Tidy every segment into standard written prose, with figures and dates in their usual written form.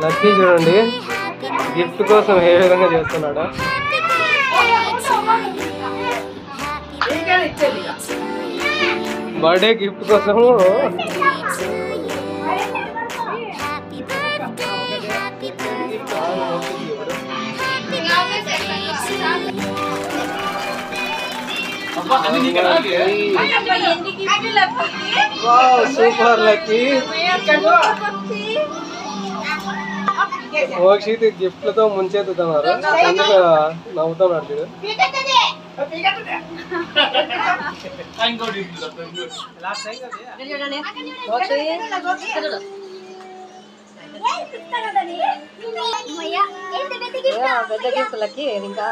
Lucky చూడండి gift కోసం ఏ విధంగా చేస్తున్నాడా. బర్త్డే గిఫ్ట్ కోసము సూపర్ లక్కీ. మోక్షిత్ గిఫ్ట్లతో ముంచెత్తుతున్నారు, అందుకు నవ్వుతున్నాడు చూడు. పెద్ద గిఫ్ట్ లక్కీ ఇంకా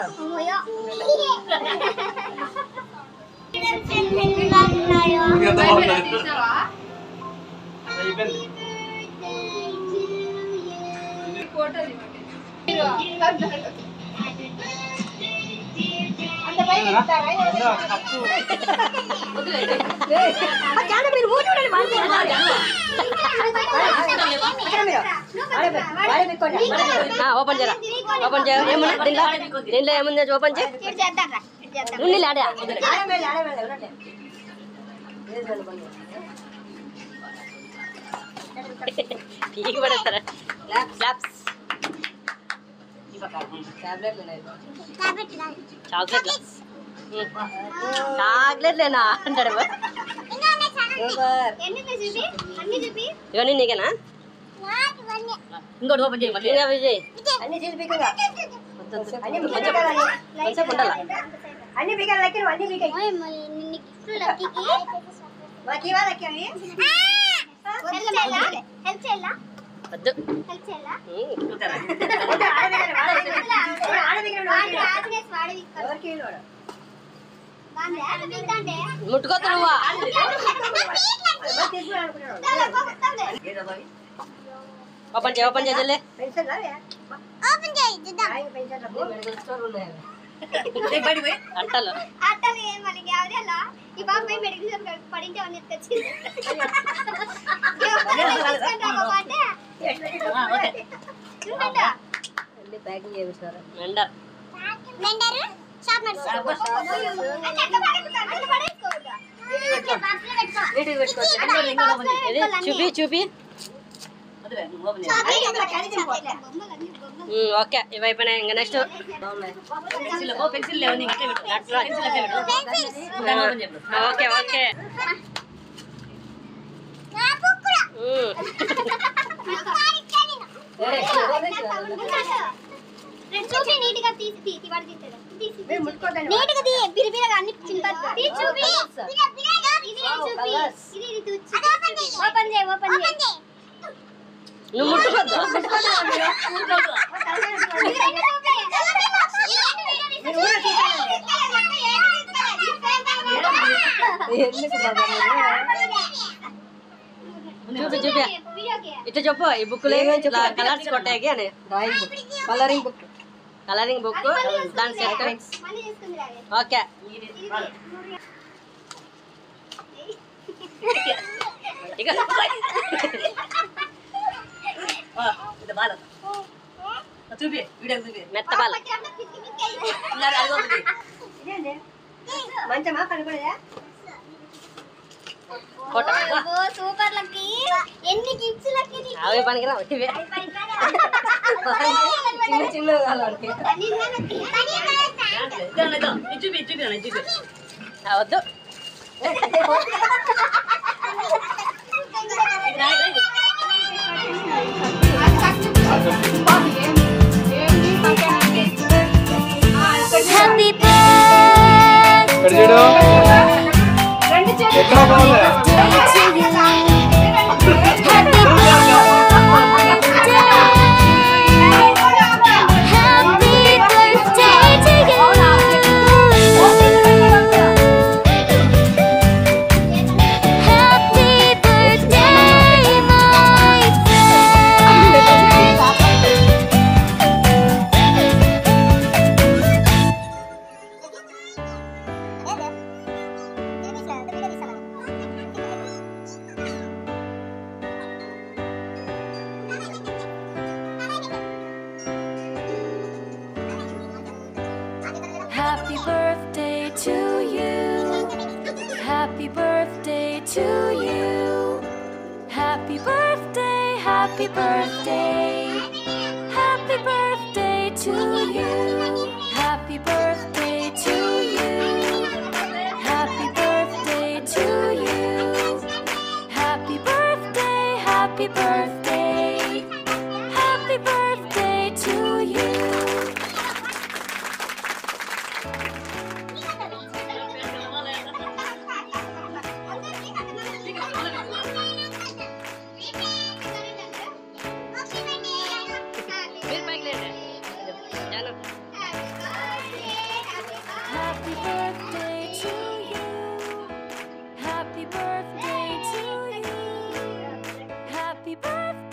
ఓపెన్ చేయరా, ఓపెన్ చేయ. దీంట్లో ఏముంది ఓపెన్ చేయి. పీకి పడేస్తారా చాక్లెట్లేనా అంటాడు. ఇవన్నీ నీకేనా? ఇంకోటి ఓపెన్ చేయి. విజయ్ అన్ని ముట్టుకోద్దు నువ్వా. ఓపెన్ చేయి, ఓపెన్ చేయాలి. అంటలు ప్యాకింగ్ చేస్తారు. చూపి చూపి. ఓకే ఇవైపోయినాయి. ఇంకా నెక్స్ట్ ఓకే ఓకే. నువ్వు ముట్టుకోద్దు. చూపి చూపి ఇట్లా చెప్పు. ఈ బుక్ కలర్స్ కొట్టాయి అని drawing book, colouring book, colouring book దాని సెట్. ఓకే ఇక మెత్త బాల మంచమా కనపడదా? Super lucky. ఎన్ని గిఫ్ట్స్ లక్కీ. అవే పనికిరా ఇవే చిన్న చిన్న వద్దు. Happy birthday to you. Happy birthday to you. Happy birthday, happy birthday. Happy birthday to you. Happy birthday to you. Happy birthday to you. Happy birthday, happy birthday. Happy birthday to you. మీరు పైకి లేండి. Janu. Happy birthday to you. Happy birthday to you. Happy birthday.